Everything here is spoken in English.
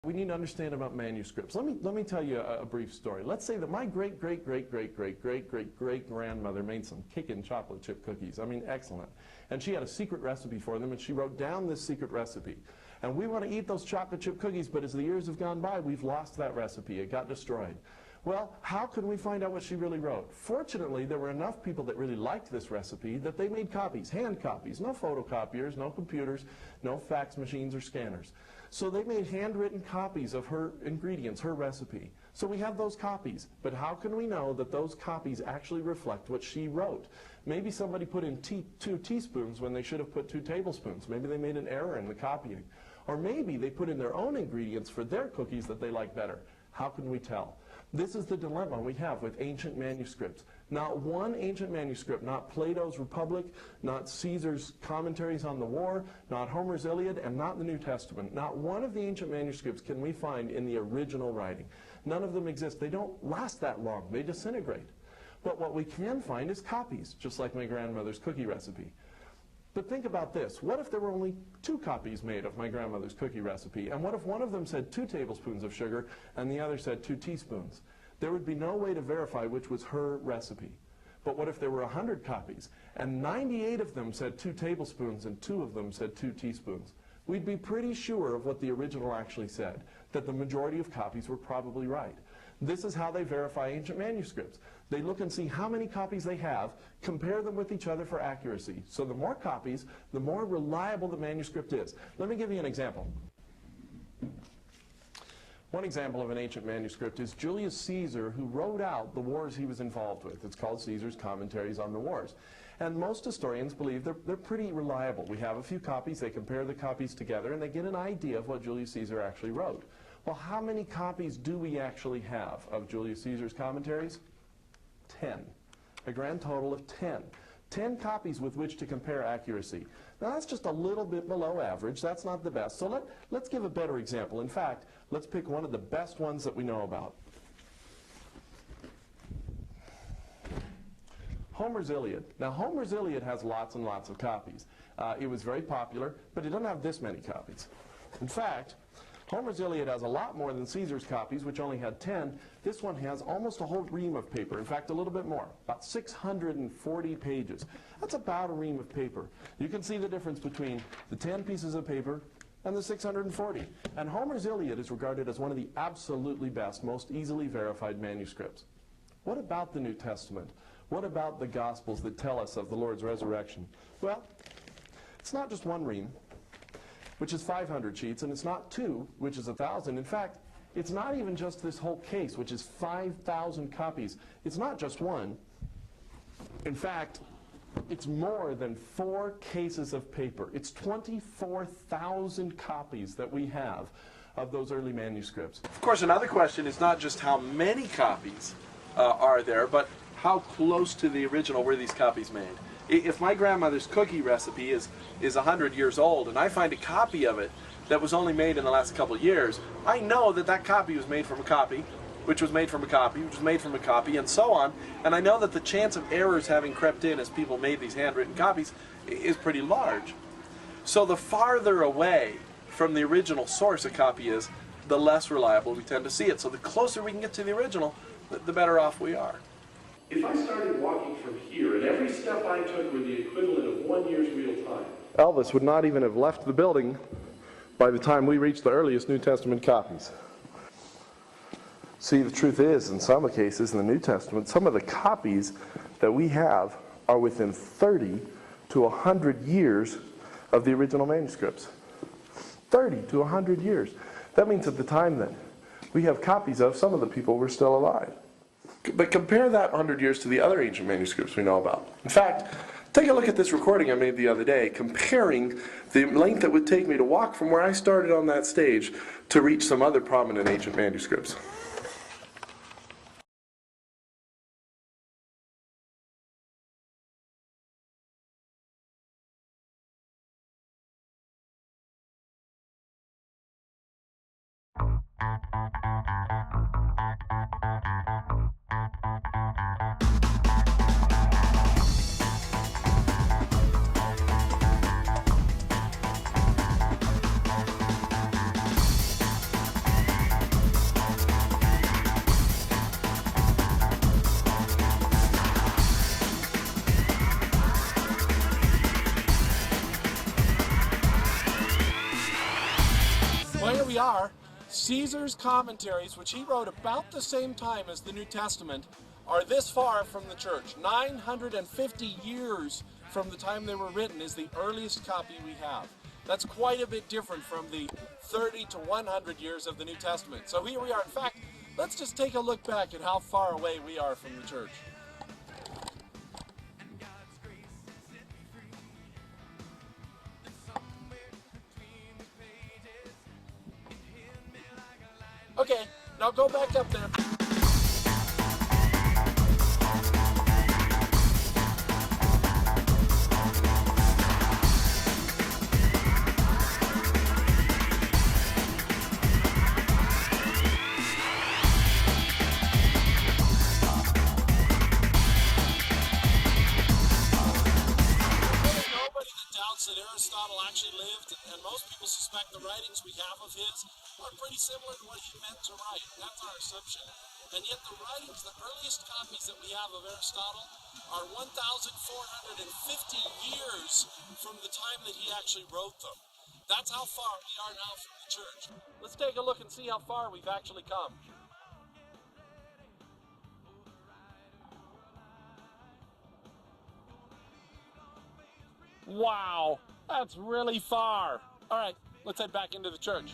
We need to understand about manuscripts. Let me tell you a brief story. Let's say that my great-great-great-great-great-great-great-grandmother made some kickin' chocolate chip cookies. I mean, excellent. And she had a secret recipe for them, and she wrote down this secret recipe. And we want to eat those chocolate chip cookies, but as the years have gone by, we've lost that recipe. It got destroyed. Well, how can we find out what she really wrote? Fortunately, there were enough people that really liked this recipe that they made copies, hand copies, no photocopiers, no computers, no fax machines or scanners. So they made handwritten copies of her ingredients, her recipe. So we have those copies, but how can we know that those copies actually reflect what she wrote? Maybe somebody put in 2 teaspoons when they should have put 2 tablespoons. Maybe they made an error in the copying. Or maybe they put in their own ingredients for their cookies that they like better. How can we tell? This is the dilemma we have with ancient manuscripts. Not one ancient manuscript, not Plato's Republic, not Caesar's commentaries on the war, not Homer's Iliad, and not the New Testament. Not one of the ancient manuscripts can we find in the original writing. None of them exist. They don't last that long. They disintegrate. But what we can find is copies, just like my grandmother's cookie recipe. But think about this. What if there were only 2 copies made of my grandmother's cookie recipe? And what if one of them said 2 tablespoons of sugar and the other said 2 teaspoons? There would be no way to verify which was her recipe. But what if there were 100 copies and 98 of them said 2 tablespoons and 2 of them said 2 teaspoons? We'd be pretty sure of what the original actually said, that the majority of copies were probably right. This is how they verify ancient manuscripts. They look and see how many copies they have, compare them with each other for accuracy. So the more copies, the more reliable the manuscript is. Let me give you an example. One example of an ancient manuscript is Julius Caesar, who wrote out the wars he was involved with. It's called Caesar's Commentaries on the Wars. And most historians believe they're pretty reliable. We have a few copies, they compare the copies together, and they get an idea of what Julius Caesar actually wrote. Well, how many copies do we actually have of Julius Caesar's commentaries? 10. A grand total of 10. 10 copies with which to compare accuracy. Now that's just a little bit below average. That's not the best. So let's give a better example. In fact, let's pick one of the best ones that we know about. Homer's Iliad. Now Homer's Iliad has lots and lots of copies. It was very popular, but it doesn't have this many copies. In fact, Homer's Iliad has a lot more than Caesar's copies, which only had 10. This one has almost a whole ream of paper. In fact, a little bit more, about 640 pages. That's about a ream of paper. You can see the difference between the 10 pieces of paper and the 640. And Homer's Iliad is regarded as one of the absolutely best, most easily verified manuscripts. What about the New Testament? What about the Gospels that tell us of the Lord's resurrection? Well, it's not just one ream, which is 500 sheets, and it's not 2, which is 1,000. In fact, it's not even just this whole case, which is 5,000 copies. It's not just one. In fact, it's more than 4 cases of paper. It's 24,000 copies that we have of those early manuscripts. Of course, another question is not just how many copies are there, but how close to the original were these copies made. If my grandmother's cookie recipe is 100 years old and I find a copy of it that was only made in the last couple of years, I know that that copy was made from a copy, which was made from a copy, which was made from a copy, and so on. And I know that the chance of errors having crept in as people made these handwritten copies is pretty large. So the farther away from the original source a copy is, the less reliable we tend to see it. So the closer we can get to the original, the better off we are. If I started walking from here, and every step I took were the equivalent of 1 year's real time, Elvis would not even have left the building by the time we reached the earliest New Testament copies. See, the truth is, in some cases in the New Testament, some of the copies that we have are within 30 to 100 years of the original manuscripts. 30 to 100 years. That means at the time that we have copies of, some of the people were still alive. But compare that 100 years to the other ancient manuscripts we know about. In fact, take a look at this recording I made the other day, comparing the length it would take me to walk from where I started on that stage to reach some other prominent ancient manuscripts. we are. Caesar's commentaries, which he wrote about the same time as the New Testament, are this far from the church. 950 years from the time they were written is the earliest copy we have. That's quite a bit different from the 30 to 100 years of the New Testament. So here we are. In fact, let's just take a look back at how far away we are from the church. Okay, now go back up there. That Aristotle actually lived, and most people suspect the writings we have of his are pretty similar to what he meant to write. That's our assumption. And yet the writings, the earliest copies that we have of Aristotle are 1,450 years from the time that he actually wrote them. That's how far we are now from the church. Let's take a look and see how far we've actually come. Wow, that's really far. All right, let's head back into the church.